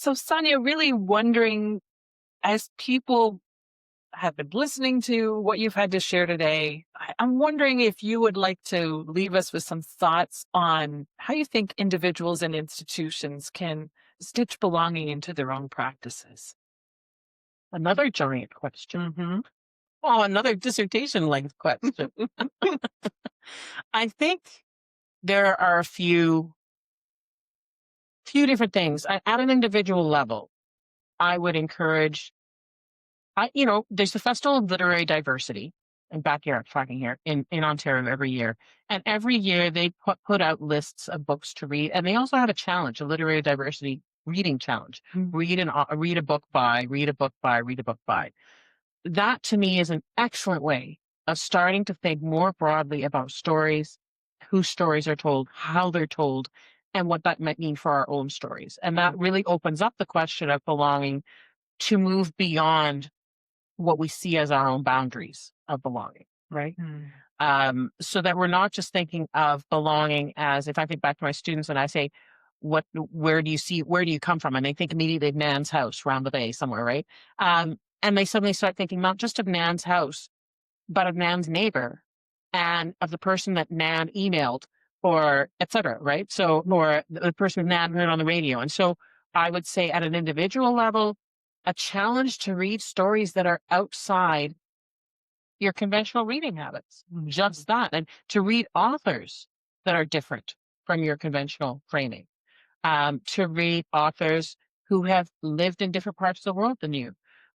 So, Sonja, really wondering, as people have been listening to what you've had to share today, I'm wondering if you would like to leave us with some thoughts on how you think individuals and institutions can stitch belonging into their own practices. Another giant question. Hmm. Oh, another dissertation length question. I think there are a few different things. At an individual level, I would encourage, there's the Festival of Literary Diversity in backyard talking here in Ontario every year. And every year they put out lists of books to read. And they also have a challenge, a literary diversity reading challenge. Read a book by, read a book by, read a book by. That to me is an excellent way of starting to think more broadly about stories, whose stories are told, how they're told, and what that might mean for our own stories. And that really opens up the question of belonging to move beyond what we see as our own boundaries of belonging, right? Mm. So that we're not just thinking of belonging as, if I think back to my students and I say, where do you come from? And they think immediately of Nan's house around the bay somewhere, right? And they suddenly start thinking not just of Nan's house, but of Nan's neighbor and of the person that Nan emailed or et cetera, right? So, or the person Nan heard on the radio. And so I would say at an individual level, a challenge to read stories that are outside your conventional reading habits, just that, and to read authors that are different from your conventional framing, to read authors who have lived in different parts of the world than you,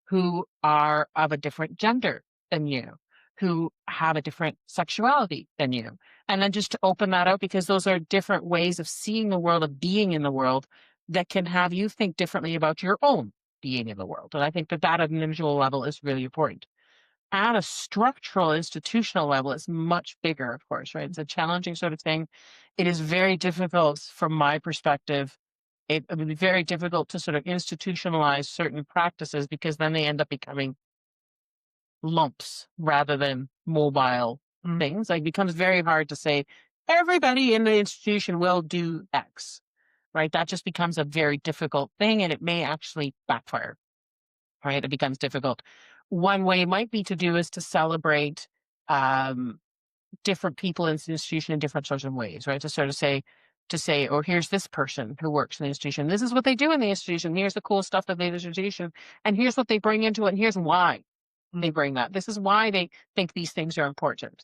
who are of a different gender than you, who have a different sexuality than you. And then just to open that out, because those are different ways of seeing the world, of being in the world, that can have you think differently about your own being in the world. And I think that at an individual level is really important. At a structural institutional level, it's much bigger, of course, right? It's a challenging sort of thing. It is very difficult from my perspective. It would be very difficult to sort of institutionalize certain practices because then they end up becoming lumps rather than mobile things. Like it becomes very hard to say everybody in the institution will do X, right? That just becomes a very difficult thing and it may actually backfire, right? It becomes difficult. One way might be to do is to celebrate um, different people in the institution in different sorts of ways, right? To say, oh, here's this person who works in the institution. This is what they do in the institution. Here's the cool stuff that they do in the institution. And here's what they bring into it. And here's why they bring that. This is why they think these things are important.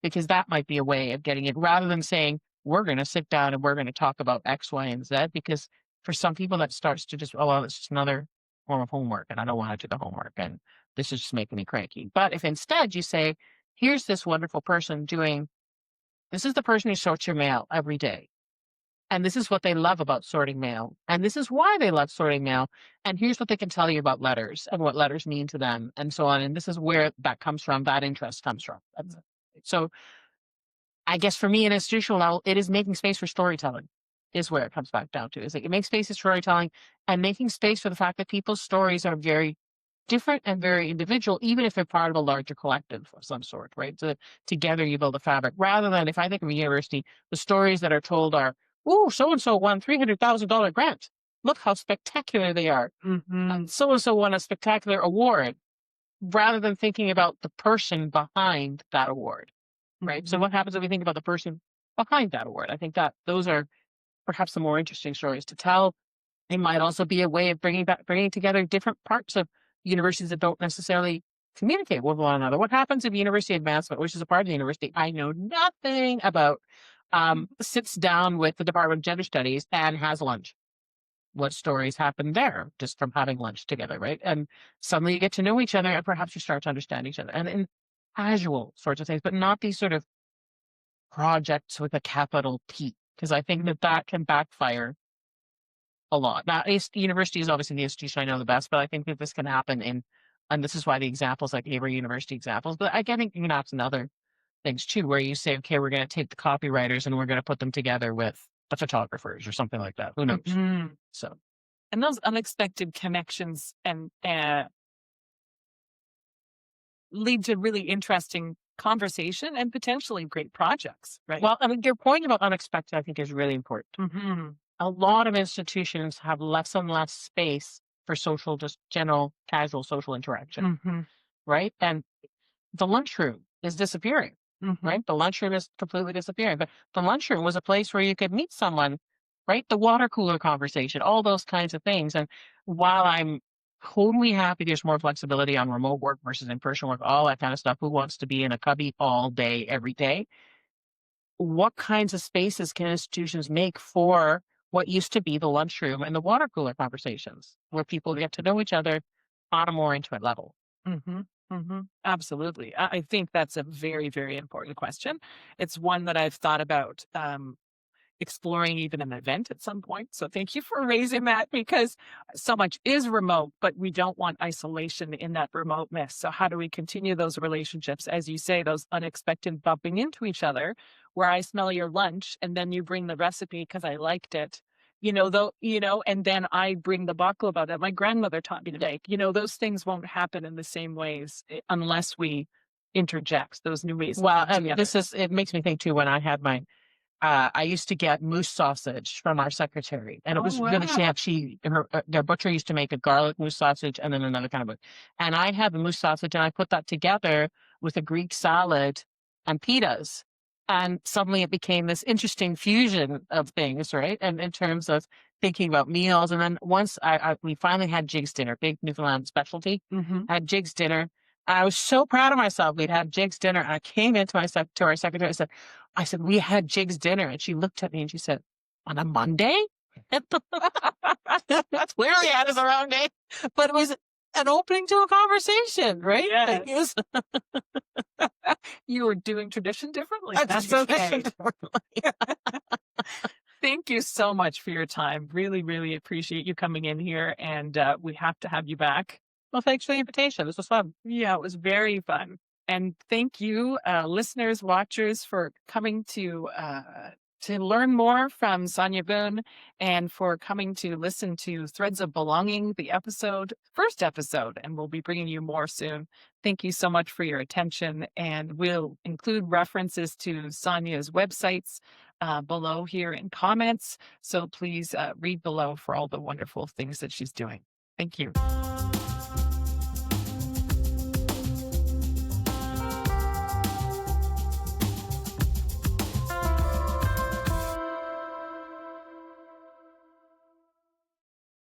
Because that might be a way of getting it rather than saying, we're going to sit down and we're going to talk about X, Y, and Z. Because for some people that starts to just, oh, well, it's just another form of homework and I don't want to do the homework. And this is just making me cranky. But if instead you say, here's this wonderful person this is the person who sorts your mail every day. And this is what they love about sorting mail. And this is why they love sorting mail. And here's what they can tell you about letters and what letters mean to them and so on. And this is where that comes from, that interest comes from. So I guess for me, in institutional level, it is making space for storytelling is where it comes back down to. Is like it makes space for storytelling and making space for the fact that people's stories are very different and very individual, even if they're part of a larger collective of some sort, right? So together you build a fabric. Rather than, if I think of a university, the stories that are told are, "Oh, so and so won $300,000 grant. Look how spectacular they are. And so and so won a spectacular award." Rather than thinking about the person behind that award, right? So what happens if we think about the person behind that award? I think that those are perhaps the more interesting stories to tell. It might also be a way of bringing together different parts of universities that don't necessarily communicate with one another. What happens if university advancement, which is a part of the university I know nothing about, sits down with the Department of Gender Studies and has lunch? What stories happen there just from having lunch together, right? And suddenly you get to know each other and perhaps you start to understand each other and in casual sorts of things, but not these sort of projects with a capital P, because I think that can backfire a lot. Now, university is obviously the institution I know the best, but I think that this can happen and this is why the examples like Avery University examples, but I think it can happen in other things too, where you say, okay, we're going to take the copywriters and we're going to put them together with the photographers or something like that. Who knows? So, And those unexpected connections and lead to really interesting conversation and potentially great projects, right? well, I mean, your point about unexpected, I think, is really important. a lot of institutions have less and less space for social, just general casual social interaction, Mhm. right? And the lunchroom is disappearing, Mhm. right? The lunchroom is completely disappearing. But the lunchroom was a place where you could meet someone, right? The water cooler conversation, all those kinds of things. And while I'm totally happy there's more flexibility on remote work versus in person work, all that kind of stuff, who wants to be in a cubby all day, every day? What kinds of spaces can institutions make for what used to be the lunchroom and the water cooler conversations where people get to know each other on a more intimate level? Mhm. Mhm. Absolutely. I think that's a very, very important question. It's one that I've thought about, exploring even an event at some point. So thank you for raising that because so much is remote, but we don't want isolation in that remoteness. So how do we continue those relationships? As you say, those unexpected bumping into each other where I smell your lunch and then you bring the recipe because I liked it. Though, and then I bring the baklava that my grandmother taught me to make. Those things won't happen in the same ways unless we interject those new ways of Well, being and together. it makes me think too when I had my I used to get moose sausage from our secretary, and it Oh, was really wow. their butcher used to make a garlic moose sausage and then another kind of book. And I had the moose sausage, and I put that together with a Greek salad and pitas, and suddenly it became this interesting fusion of things, right? And in terms of thinking about meals, and then once we finally had Jig's dinner, big Newfoundland specialty, Mhm. had Jig's dinner. I was so proud of myself. We'd had Jig's dinner, and I came into to our secretary. I said, we had Jig's dinner. And she looked at me and she said, on a Monday? That's clearly had us a wrong day. But it was an opening to a conversation, right? Like, it Yes. was You were doing tradition differently. a That's tradition. okay. Thank you so much for your time. Really, really appreciate you coming in here, and we have to have you back. Well, thanks for the invitation. This was fun. Yeah, it was very fun. And thank you, listeners, watchers, for coming to learn more from Sonja Boon and for coming to listen to Threads of Belonging, the first episode, and we'll be bringing you more soon. Thank you so much for your attention, and we'll include references to Sonja's websites below here in comments. So please read below for all the wonderful things that she's doing. Thank you.